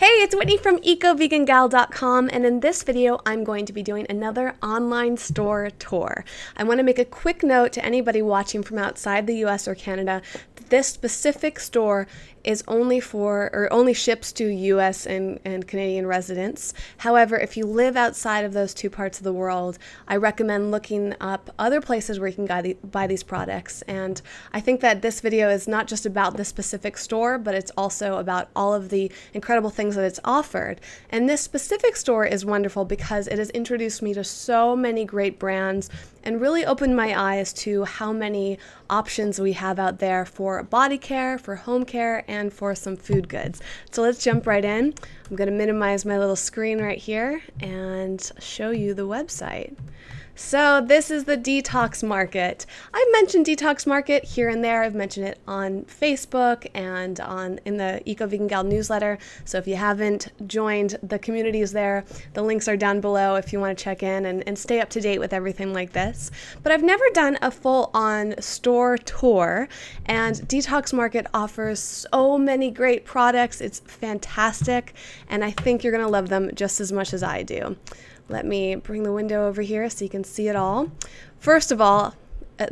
Hey, it's Whitney from EcoVeganGal.com, and in this video, I'm going to be doing another online store tour. I want to make a quick note to anybody watching from outside the US or Canada that this specific store is only ships to US and Canadian residents. However, if you live outside of those two parts of the world, I recommend looking up other places where you can buy these products. And I think that this video is not just about this specific store, but it's also about all of the incredible things that it's offered. And this specific store is wonderful because it has introduced me to so many great brands and really opened my eyes to how many options we have out there for body care, for home care, and for some food goods. So let's jump right in. I'm going to minimize my little screen right here and show you the website. So this is the Detox Market. I've mentioned Detox Market here and there. I've mentioned it on Facebook and in the Eco Vegan Gal newsletter. So if you haven't joined the communities there, the links are down below if you want to check in and stay up to date with everything like this. But I've never done a full-on store tour, and Detox Market offers so many great products. It's fantastic, and I think you're going to love them just as much as I do. Let me bring the window over here so you can see it all. First of all,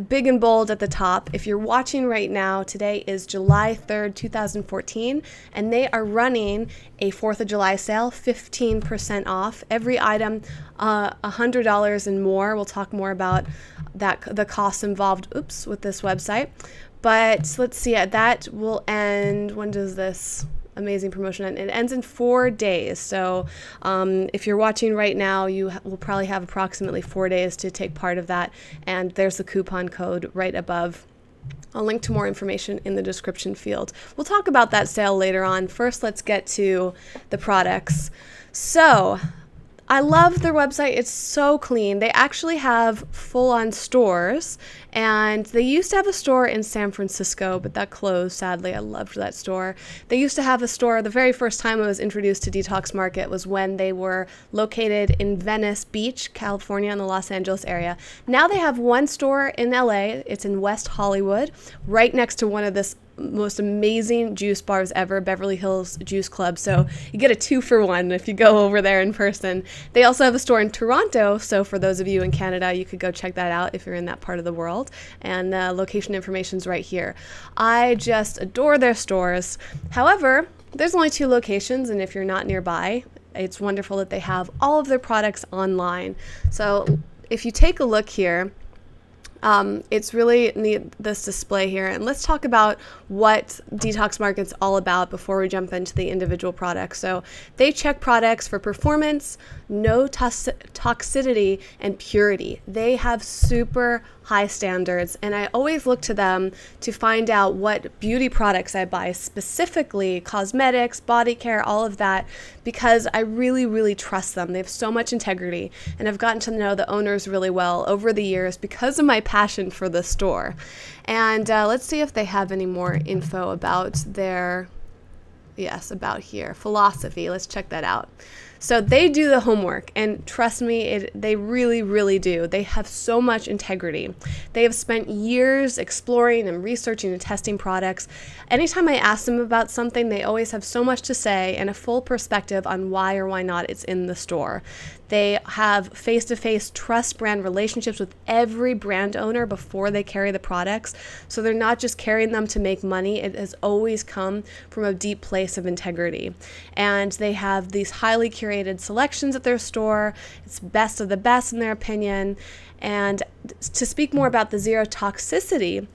big and bold at the top, if you're watching right now, today is July 3rd, 2014, and they are running a 4th of July sale, 15% off. Every item, $100 and more. We'll talk more about the costs involved, with this website. But let's see, that will end, when does this amazing promotion end? It ends in 4 days. So if you're watching right now, you will probably have approximately 4 days to take part of that. And there's the coupon code right above. I'll link to more information in the description field. We'll talk about that sale later on. First, let's get to the products. So I love their website. It's so clean. They actually have full-on stores, and they used to have a store in San Francisco, but that closed, sadly. I loved that store. They used to have a store, the very first time I was introduced to Detox Market was when they were located in Venice Beach, California, in the Los Angeles area. Now they have one store in LA. It's in West Hollywood, right next to one of this most amazing juice bars ever, Beverly Hills Juice Club. So you get a 2-for-1 if you go over there in person. They also have a store in Toronto, so for those of you in Canada, you could go check that out if you're in that part of the world. And location information is right here. I just adore their stores. However, there's only 2 locations, and if you're not nearby, it's wonderful that they have all of their products online. So if you take a look here, it's really neat, this display here. And let's talk about what Detox Market's all about before we jump into the individual products. So they check products for performance, no toxicity, and purity. They have super high standards, and I always look to them to find out what beauty products I buy, specifically cosmetics, body care, all of that, because I really, really trust them. They have so much integrity, and I've gotten to know the owners really well over the years because of my passion for the store. And let's see if they have any more info about their, about here, philosophy. Let's check that out. So they do the homework, and trust me, they really, really do. They have so much integrity. They have spent years exploring and researching and testing products. Anytime I ask them about something, they always have so much to say and a full perspective on why or why not it's in the store. They have face-to-face trust brand relationships with every brand owner before they carry the products. So they're not just carrying them to make money. It has always come from a deep place of integrity. And they have these highly curated selections at their store. It's best of the best in their opinion. And to speak more about the zero toxicity,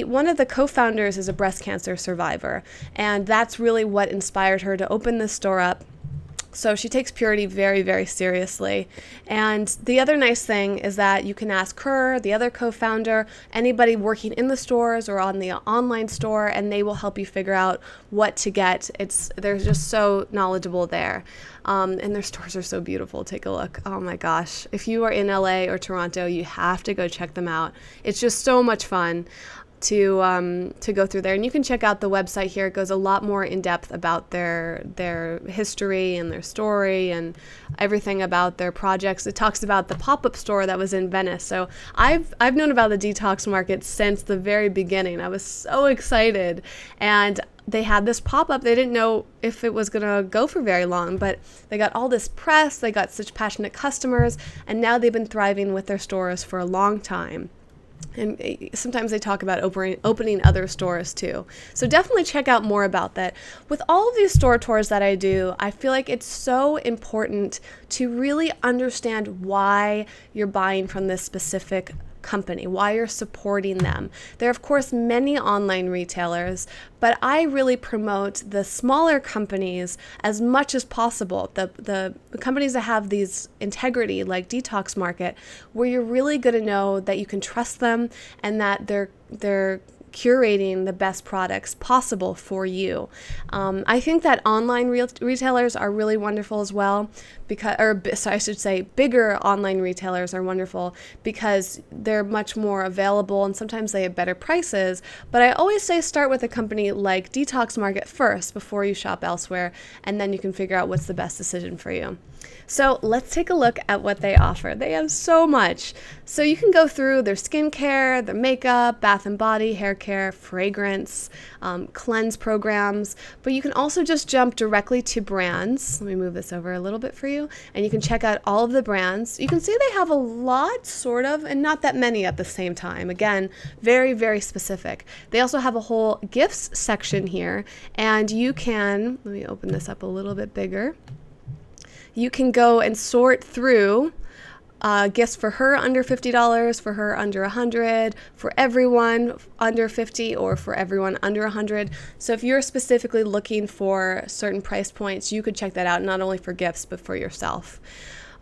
one of the co-founders is a breast cancer survivor. And that's really what inspired her to open this store up. So she takes purity very, very seriously. And the other nice thing is that you can ask her, the other co-founder, anybody working in the stores or on the online store, and they will help you figure out what to get. They're just so knowledgeable there. And their stores are so beautiful. Take a look. Oh my gosh. If you are in LA or Toronto, you have to go check them out. It's just so much fun. to go through there. And you can check out the website here. It goes a lot more in depth about their history and their story and everything about their projects. It talks about the pop-up store that was in Venice. So I've known about the Detox Market since the very beginning. I was so excited, and they had this pop-up. They didn't know if it was going to go for very long, but they got all this press, they got such passionate customers, and now they've been thriving with their stores for a long time. And sometimes they talk about opening other stores too. So definitely check out more about that. With all of these store tours that I do, I feel like it's so important to really understand why you're buying from this specific company, why you're supporting them. There are, of course, many online retailers, but I really promote the smaller companies as much as possible. The companies that have these integrity, like Detox Market, where you're really going to know that you can trust them and that they're curating the best products possible for you. I think that online retailers are really wonderful as well, so I should say bigger online retailers are wonderful because they're much more available and sometimes they have better prices. But I always say start with a company like Detox Market first before you shop elsewhere, and then you can figure out what's the best decision for you. So let's take a look at what they offer. They have so much. So you can go through their skincare, their makeup, bath and body, hair care, fragrance, cleanse programs, but you can also just jump directly to brands. Let me move this over a little bit for you, and you can check out all of the brands. You can see they have a lot, sort of, and not that many at the same time. Again, very, very specific. They also have a whole gifts section here, and you can, let me open this up a little bit bigger. You can go and sort through gifts for her under $50, for her under $100, for everyone under $50, or for everyone under $100. So if you're specifically looking for certain price points, you could check that out, not only for gifts, but for yourself.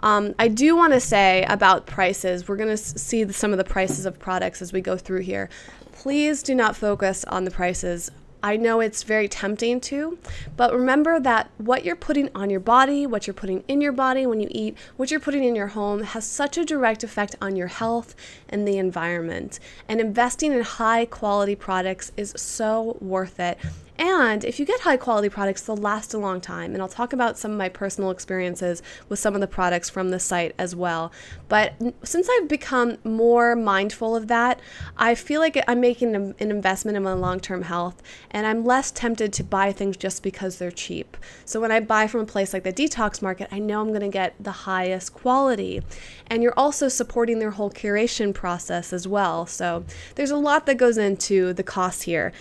I do want to say about prices, we're going to see some of the prices of products as we go through here. Please do not focus on the prices. I know it's very tempting to, but remember that what you're putting on your body, what you're putting in your body when you eat, what you're putting in your home has such a direct effect on your health and the environment. And investing in high quality products is so worth it. And if you get high quality products, they'll last a long time. And I'll talk about some of my personal experiences with some of the products from the site as well. But since I've become more mindful of that, I feel like I'm making an investment in my long-term health, and I'm less tempted to buy things just because they're cheap. So when I buy from a place like the Detox Market, I know I'm going to get the highest quality. And you're also supporting their whole curation process as well. So there's a lot that goes into the cost here.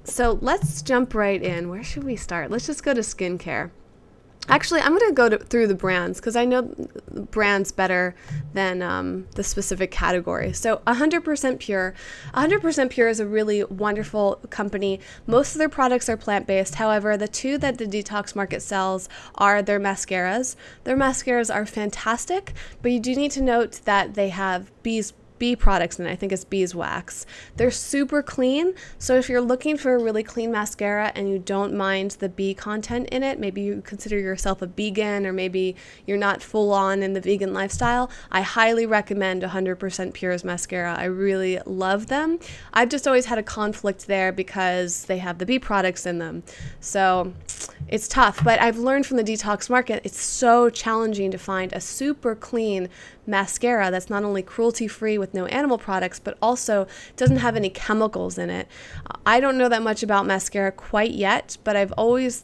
So let's jump right in. Where should we start? Let's just go to skincare. Actually, I'm going to go through the brands because I know brands better than the specific category. So 100% Pure. 100% Pure is a really wonderful company. Most of their products are plant-based. However, the two that the Detox Market sells are their mascaras. Their mascaras are fantastic, but you do need to note that they have bee products, and I think it's beeswax. They're super clean, so if you're looking for a really clean mascara and you don't mind the bee content in it, maybe you consider yourself a vegan, or maybe you're not full on in the vegan lifestyle, I highly recommend 100% Pure's mascara. I really love them. I've just always had a conflict there because they have the bee products in them, so it's tough. But I've learned from the Detox Market, it's so challenging to find a super clean mascara that's not only cruelty-free with no animal products, but also doesn't have any chemicals in it. I don't know that much about mascara quite yet, but I always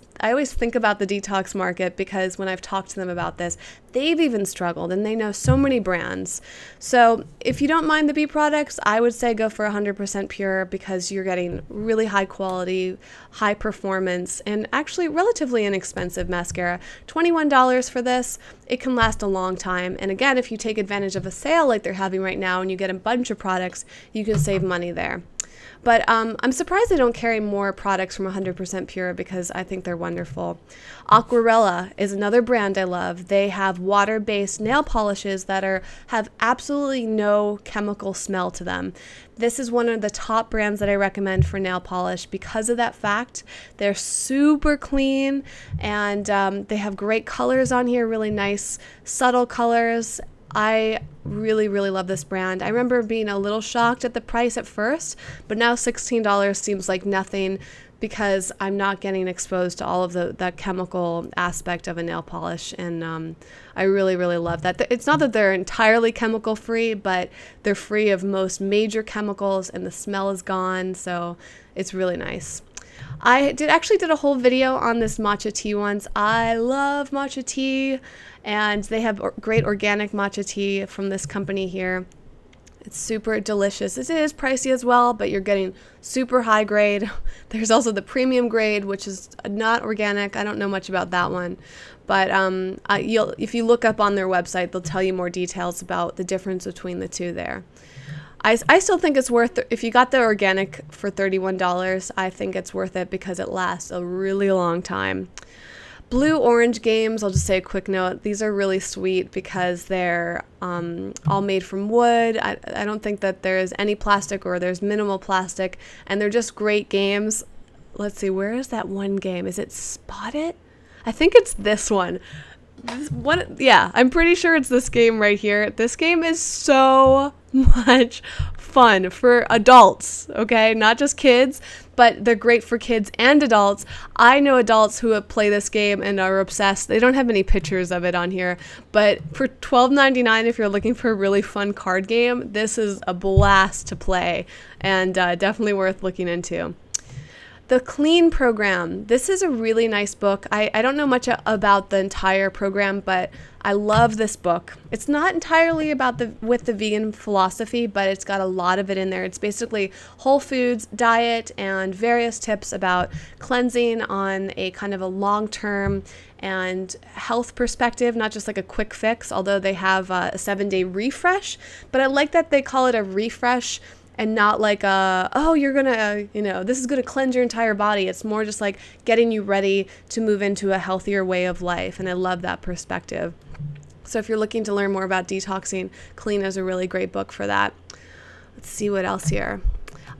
think about the Detox Market because when I've talked to them about this, they've even struggled, and they know so many brands. So if you don't mind the bee products, I would say go for 100% Pure because you're getting really high quality, high performance, and actually relatively inexpensive mascara. $21 for this. It can last a long time. And again, if you take advantage of a sale like they're having right now and you get a bunch of products, you can save money there. But I'm surprised they don't carry more products from 100% Pure because I think they're wonderful. Aquarella is another brand I love. They have water-based nail polishes that have absolutely no chemical smell to them. This is one of the top brands that I recommend for nail polish because of that fact. They're super clean, and they have great colors on here, really nice subtle colors. I really, really love this brand. I remember being a little shocked at the price at first, but now $16 seems like nothing because I'm not getting exposed to all of that chemical aspect of a nail polish. And I really, really love that. It's not that they're entirely chemical free, but they're free of most major chemicals and the smell is gone. So it's really nice. I actually did a whole video on this matcha tea once. I love matcha tea, and they have great organic matcha tea from this company here. It's super delicious. It is pricey as well, but you're getting super high grade. There's also the premium grade, which is not organic. I don't know much about that one, but if you look up on their website, they'll tell you more details about the difference between the two there. I still think it's worth it. If you got the organic for $31, I think it's worth it because it lasts a really long time. Blue orange games, I'll just say a quick note. These are really sweet because they're all made from wood. I don't think that there is any plastic or there's minimal plastic, and they're just great games. Let's see, where is that one game? Is it Spot It? I think it's this one. Yeah, I'm pretty sure it's this game right here. This game is so much fun for adults, okay? Not just kids, but they're great for kids and adults. I know adults who play this game and are obsessed. They don't have any pictures of it on here, but for $12.99, if you're looking for a really fun card game, this is a blast to play and definitely worth looking into. The Clean Program. This is a really nice book. I don't know much about the entire program, but I love this book. It's not entirely about with the vegan philosophy, but it's got a lot of it in there. It's basically whole foods diet and various tips about cleansing on a kind of a long-term and health perspective, not just like a quick fix, although they have a 7-day refresh. But I like that they call it a refresh and not like oh, you're gonna, this is gonna cleanse your entire body. It's more just like getting you ready to move into a healthier way of life. And I love that perspective. So if you're looking to learn more about detoxing, Clean is a really great book for that. Let's see what else here.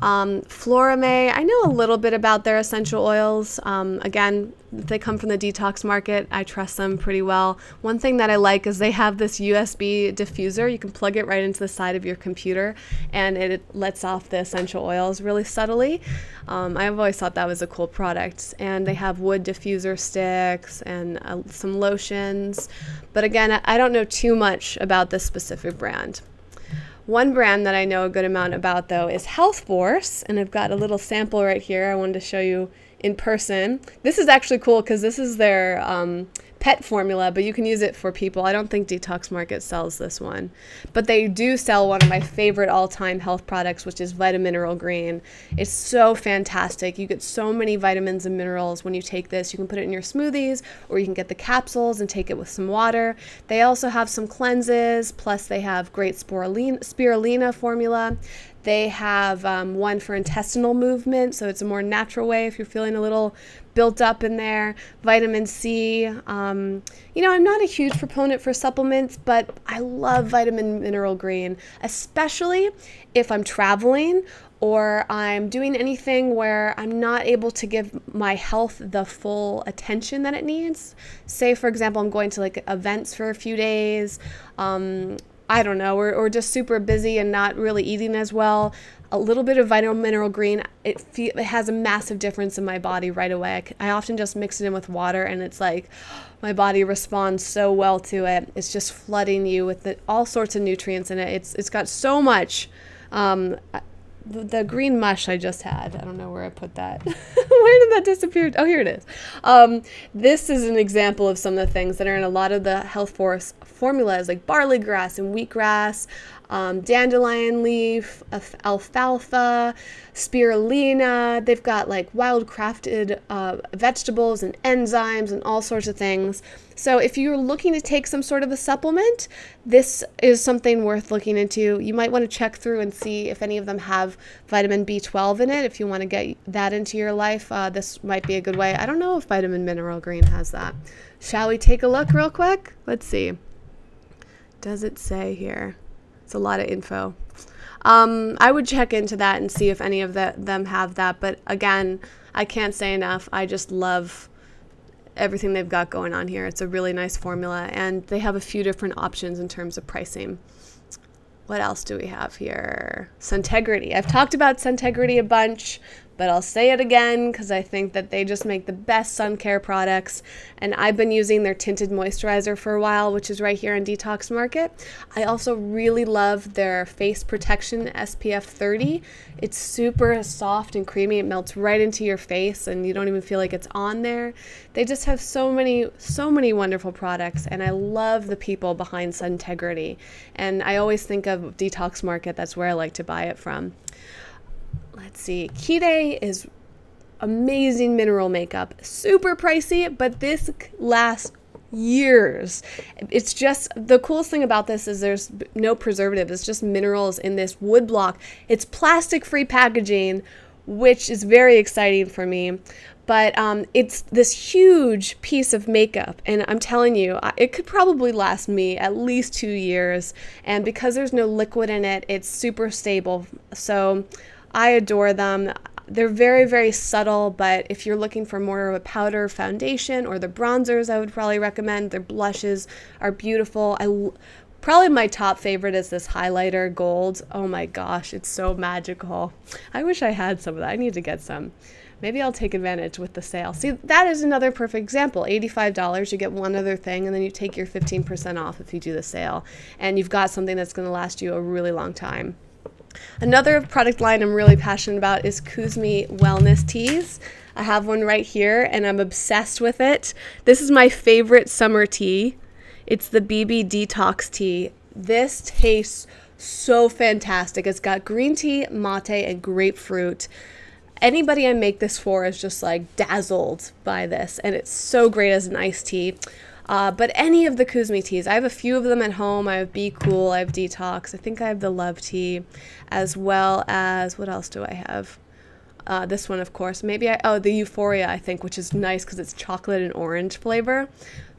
Florame, I know a little bit about their essential oils. Again, they come from the Detox Market. I trust them pretty well. One thing that I like is they have this USB diffuser. You can plug it right into the side of your computer and it lets off the essential oils really subtly. I've always thought that was a cool product. And they have wood diffuser sticks and some lotions. But again, I don't know too much about this specific brand. One brand that I know a good amount about, though, is Health Force, and I've got a little sample right here I wanted to show you in person. This is actually cool because this is their pet formula, but you can use it for people. I don't think Detox Market sells this one, but they do sell one of my favorite all-time health products, which is Vitamineral Green. It's so fantastic. You get so many vitamins and minerals when you take this. You can put it in your smoothies, or you can get the capsules and take it with some water. They also have some cleanses, plus they have great spirulina formula. They have one for intestinal movement, so it's a more natural way if you're feeling a little built up in there. Vitamin C. I'm not a huge proponent for supplements, but I love Vitamineral Green, especially if I'm traveling or I'm doing anything where I'm not able to give my health the full attention that it needs. Say, for example, I'm going to like events for a few days. I don't know, or just super busy and not really eating as well. A little bit of Vitamineral Green, it has a massive difference in my body right away. I often just mix it in with water and it's like my body responds so well to it. It's just flooding you with all sorts of nutrients in it. It's got so much. The green mush I just had, I don't know where I put that. Where did that disappear? Oh, here it is. This is an example of some of the things that are in a lot of the Health Force formulas, like barley grass and wheatgrass, dandelion leaf, alfalfa, spirulina. They've got like wild-crafted vegetables and enzymes and all sorts of things. So if you're looking to take some sort of a supplement, this is something worth looking into. You might want to check through and see if any of them have vitamin B12 in it. If you want to get that into your life, this might be a good way. I don't know if Vitamineral Green has that. Shall we take a look real quick? Let's see. Does it say here? It's a lot of info. I would check into that and see if any of them have that. But again, I can't say enough. I just love everything they've got going on here. It's a really nice formula, and they have a few different options in terms of pricing. What else do we have here? Suntegrity. I've talked about Suntegrity a bunch, but I'll say it again because I think that they just make the best sun care products. And I've been using their tinted moisturizer for a while, which is right here on Detox Market. I also really love their face protection SPF 30. It's super soft and creamy. It melts right into your face and you don't even feel like it's on there. They just have so many wonderful products, and I love the people behind Suntegrity. And I always think of Detox Market. That's where I like to buy it from. Let's see, Curated is amazing mineral makeup. Super pricey, but this lasts years. It's just, the coolest thing about this is there's no preservative. It's just minerals in this wood block. It's plastic-free packaging, which is very exciting for me. But it's this huge piece of makeup, and I'm telling you, it could probably last me at least 2 years. And because there's no liquid in it, it's super stable. So I adore them. They're very, very subtle, but if you're looking for more of a powder foundation or the bronzers, I would probably recommend. Their blushes are beautiful. Probably my top favorite is this highlighter gold. Oh my gosh, it's so magical. I wish I had some of that. I need to get some. Maybe I'll take advantage with the sale. See, that is another perfect example. $85, you get one other thing, and then you take your 15% off if you do the sale. And you've got something that's going to last you a really long time. Another product line I'm really passionate about is Kuzmi Wellness Teas. I have one right here, and I'm obsessed with it. This is my favorite summer tea. It's the BB Detox Tea. This tastes so fantastic. It's got green tea, mate, and grapefruit. Anybody I make this for is just like dazzled by this, and it's so great as an iced tea. But any of the Kuzmi teas, I have a few of them at home. I have Be Cool, I have Detox, I think I have the Love Tea, as well as, what else do I have? This one, of course. Maybe the Euphoria, I think, which is nice because it's chocolate and orange flavor.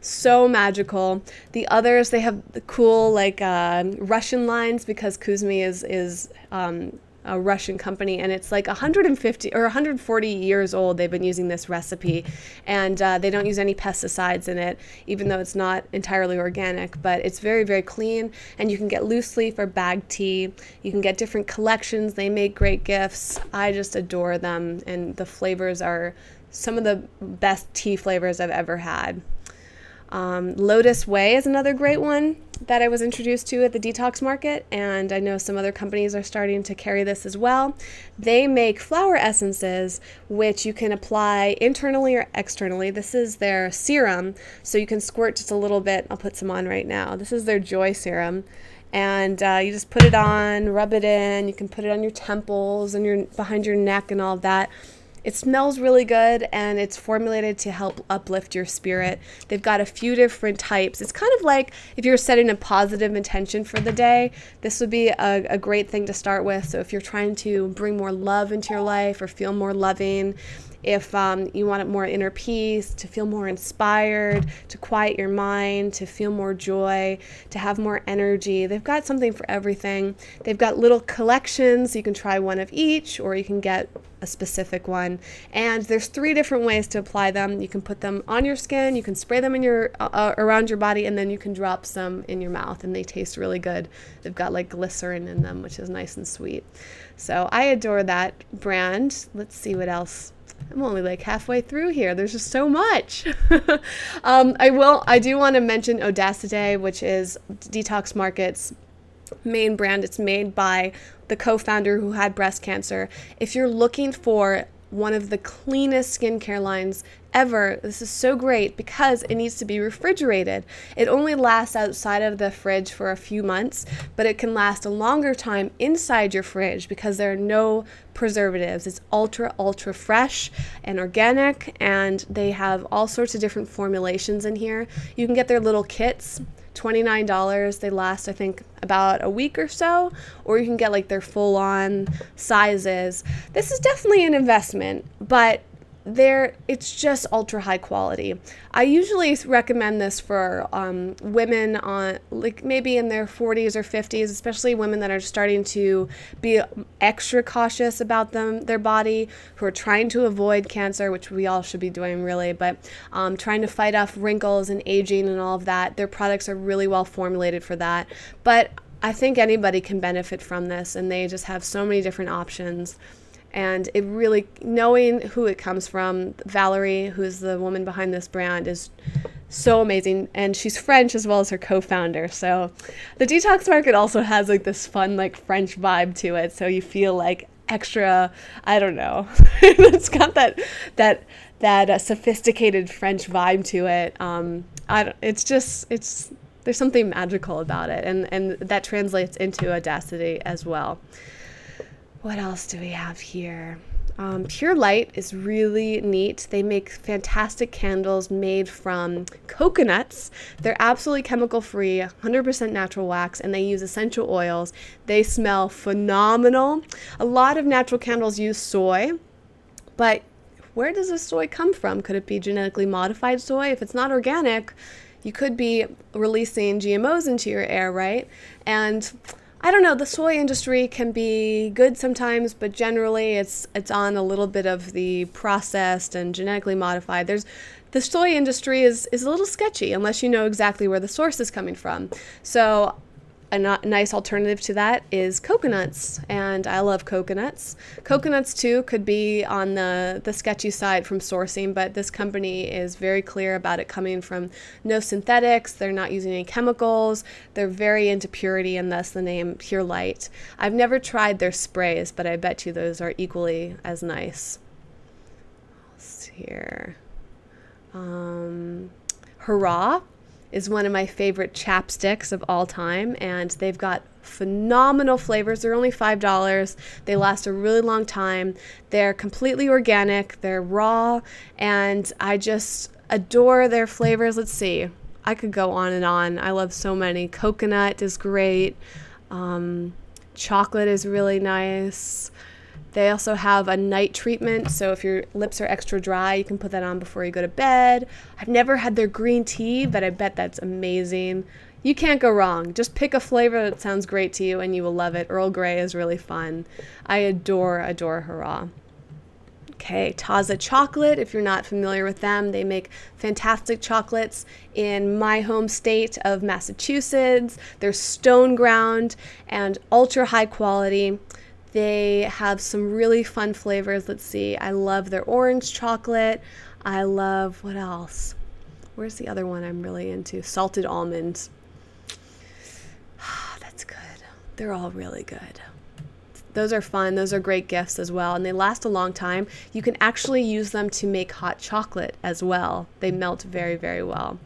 So magical. The others, they have the cool, like, Russian lines, because Kuzmi is a Russian company, and it's like 150 or 140 years old. They've been using this recipe, and they don't use any pesticides in it, even though it's not entirely organic, but it's very, very clean. And you can get loose leaf or bag tea. You can get different collections. They make great gifts. I just adore them, and the flavors are some of the best tea flavors I've ever had. Lotus Way is another great one that I was introduced to at the Detox Market, and I know some other companies are starting to carry this as well. They make flower essences, which you can apply internally or externally. This is their serum, so you can squirt just a little bit. I'll put some on right now. This is their Joy Serum, and you just put it on, rub it in. You can put it on your temples and behind your neck and all of that. It smells really good, and it's formulated to help uplift your spirit. They've got a few different types. It's kind of like if you're setting a positive intention for the day, this would be a great thing to start with. So if you're trying to bring more love into your life or feel more loving, if you want more inner peace, to feel more inspired, to quiet your mind, to feel more joy, to have more energy, they've got something for everything. They've got little collections. You can try one of each, or you can get a specific one. And there's 3 different ways to apply them. You can put them on your skin, you can spray them in your around your body, and then you can drop some in your mouth, and they taste really good. They've got like glycerin in them, which is nice and sweet. So I adore that brand. Let's see what else. I'm only like halfway through here. There's just so much. I do want to mention Odacite, which is Detox Market's main brand. It's made by the co-founder who had breast cancer. If you're looking for one of the cleanest skincare lines ever, this is so great because it needs to be refrigerated. It only lasts outside of the fridge for a few months, but it can last a longer time inside your fridge because there are no preservatives. It's ultra fresh and organic, and they have all sorts of different formulations in here. You can get their little kits, $29. They last, I think, about a week or so, or you can get like their full-on sizes. This is definitely an investment, but it's just ultra high quality. I usually recommend this for women on like maybe in their 40s or 50s, especially women that are starting to be extra cautious about their body, who are trying to avoid cancer, which we all should be doing really, but trying to fight off wrinkles and aging and all of that. Their products are really well formulated for that. But I think anybody can benefit from this, and they just have so many different options. And it really, knowing who it comes from, Valerie, who's the woman behind this brand, is so amazing. And she's French as well as her co-founder. So the Detox Market also has like this fun, like French vibe to it. So you feel like extra, I don't know. It's got that sophisticated French vibe to it. There's something magical about it. And that translates into Odacite as well. What else do we have here? Pure Light is really neat. They make fantastic candles made from coconuts. They're absolutely chemical free, 100% natural wax, and they use essential oils. They smell phenomenal. A lot of natural candles use soy, but where does the soy come from? Could it be genetically modified soy? If it's not organic, you could be releasing GMOs into your air, right? And I don't know, the soy industry can be good sometimes, but generally it's on a little bit of the processed and genetically modified. The soy industry is a little sketchy unless you know exactly where the source is coming from. So a nice alternative to that is coconuts, and I love coconuts. Coconuts too could be on the sketchy side from sourcing, but this company is very clear about it coming from no synthetics. They're not using any chemicals. They're very into purity, and thus the name Pure Light. I've never tried their sprays, but I bet you those are equally as nice. Let's see here. Hurrah is one of my favorite chapsticks of all time, and they've got phenomenal flavors. They're only $5. They last a really long time. They're completely organic, they're raw, and I just adore their flavors. Let's see, I could go on and on. I love so many. Coconut is great. Chocolate is really nice. They also have a night treatment, so if your lips are extra dry, you can put that on before you go to bed. I've never had their green tea, but I bet that's amazing. You can't go wrong. Just pick a flavor that sounds great to you and you will love it. Earl Grey is really fun. I adore Hurrah. Okay, Taza Chocolate, if you're not familiar with them, they make fantastic chocolates in my home state of Massachusetts. They're stone ground and ultra high quality. They have some really fun flavors. Let's see. I love their orange chocolate. I love, what else? Where's the other one I'm really into? Salted almonds. That's good. They're all really good. Those are fun. Those are great gifts as well. And they last a long time. You can actually use them to make hot chocolate as well. They melt very, very well.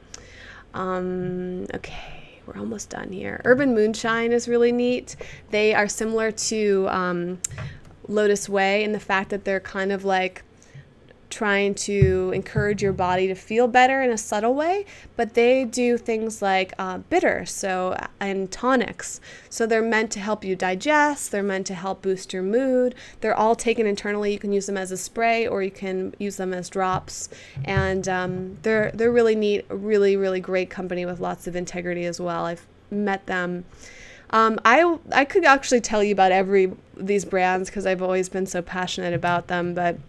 Okay. We're almost done here. Urban Moonshine is really neat. They are similar to Lotus Way in the fact that they're kind of like trying to encourage your body to feel better in a subtle way, but they do things like bitter and tonics. So they're meant to help you digest. They're meant to help boost your mood. They're all taken internally. You can use them as a spray or you can use them as drops. And they're really neat, really, really great company with lots of integrity as well. I've met them. I could actually tell you about these brands because I've always been so passionate about them, but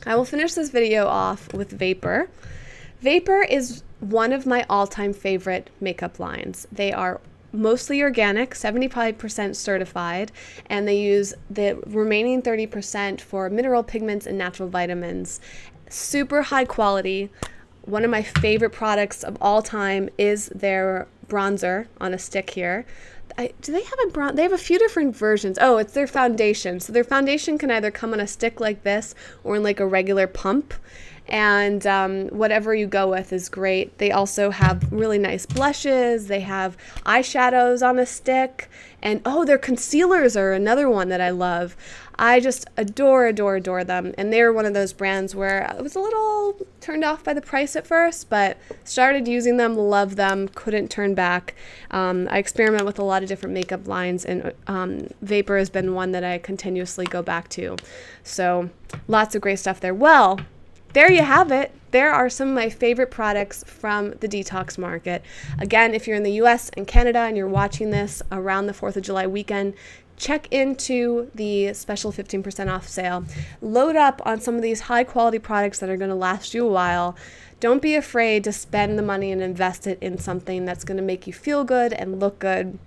I will finish this video off with Vapor. Vapor is one of my all-time favorite makeup lines. They are mostly organic, 75% certified, and they use the remaining 30% for mineral pigments and natural vitamins. Super high quality. One of my favorite products of all time is their bronzer on a stick here. Do they have a bronzer? They have a few different versions. Oh, it's their foundation. So their foundation can either come on a stick like this or in like a regular pump. And whatever you go with is great. They also have really nice blushes. They have eyeshadows on a stick. And oh, their concealers are another one that I love. I just adore them. And they're one of those brands where I was a little turned off by the price at first, but started using them, love them, couldn't turn back. I experiment with a lot of different makeup lines, and Vapor has been one that I continuously go back to. So lots of great stuff there. Well, there you have it. There are some of my favorite products from the Detox Market. Again, if you're in the US and Canada and you're watching this around the 4th of July weekend, check into the special 15% off sale. Load up on some of these high quality products that are going to last you a while. Don't be afraid to spend the money and invest it in something that's going to make you feel good and look good.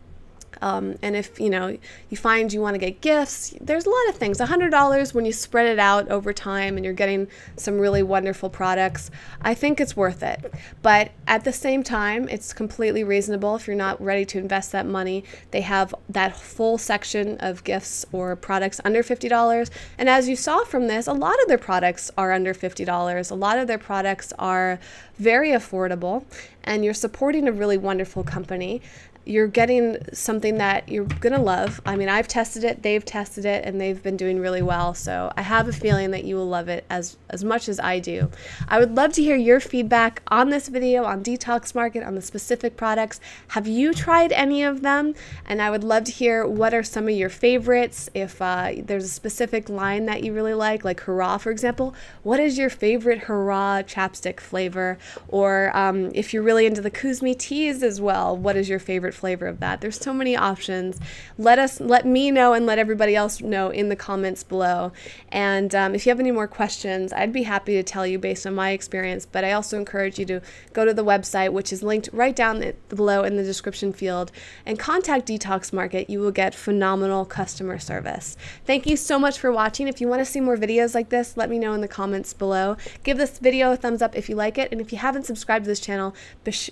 And if you find you want to get gifts, there's a lot of things. $100 when you spread it out over time and you're getting some really wonderful products, I think it's worth it. But at the same time, it's completely reasonable if you're not ready to invest that money. They have that full section of gifts or products under $50. And as you saw from this, a lot of their products are under $50. A lot of their products are very affordable, and you're supporting a really wonderful company. You're getting something that you're going to love. I mean, I've tested it, they've tested it, and they've been doing really well. So I have a feeling that you will love it as much as I do. I would love to hear your feedback on this video, on Detox Market, on the specific products. Have you tried any of them? And I would love to hear what are some of your favorites. If there's a specific line that you really like Hurrah, for example. What is your favorite Hurrah chapstick flavor? Or if you're really into the Kuzmi teas as well, what is your favorite flavor of that? There's so many options. Let me know and let everybody else know in the comments below. And if you have any more questions, I'd be happy to tell you based on my experience, but I also encourage you to go to the website, which is linked right down below in the description field, and contact Detox Market. You will get phenomenal customer service. Thank you so much for watching. If you want to see more videos like this, let me know in the comments below. Give this video a thumbs up if you like it, and if you haven't subscribed to this channel,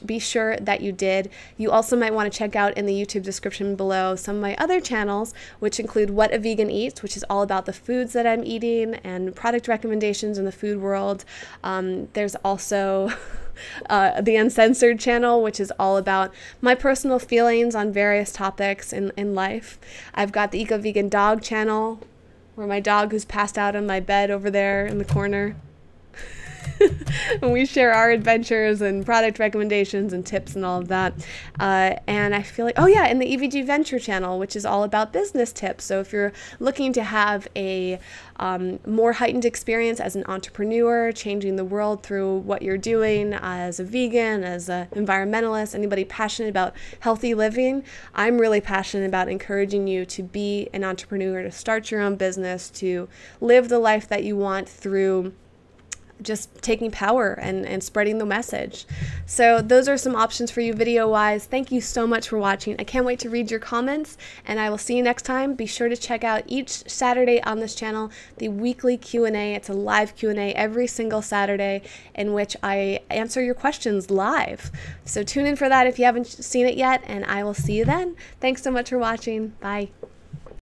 be sure that you did. You also might want to check out in the YouTube description below some of my other channels, which include What a Vegan Eats, which is all about the foods that I'm eating and product recommendations in the food world. There's also the Uncensored channel, which is all about my personal feelings on various topics in life. I've got the Eco Vegan Dog channel, where my dog who's passed out on my bed over there in the corner. And we share our adventures and product recommendations and tips and all of that. And I feel like, oh yeah, and the EVG Venture channel, which is all about business tips. So if you're looking to have a more heightened experience as an entrepreneur, changing the world through what you're doing as a vegan, as an environmentalist, anybody passionate about healthy living, I'm really passionate about encouraging you to be an entrepreneur, to start your own business, to live the life that you want through just taking power and spreading the message. So those are some options for you video-wise. Thank you so much for watching. I can't wait to read your comments, and I will see you next time. Be sure to check out each Saturday on this channel the weekly Q&A. It's a live Q&A every single Saturday in which I answer your questions live. So tune in for that if you haven't seen it yet, and I will see you then. Thanks so much for watching. Bye.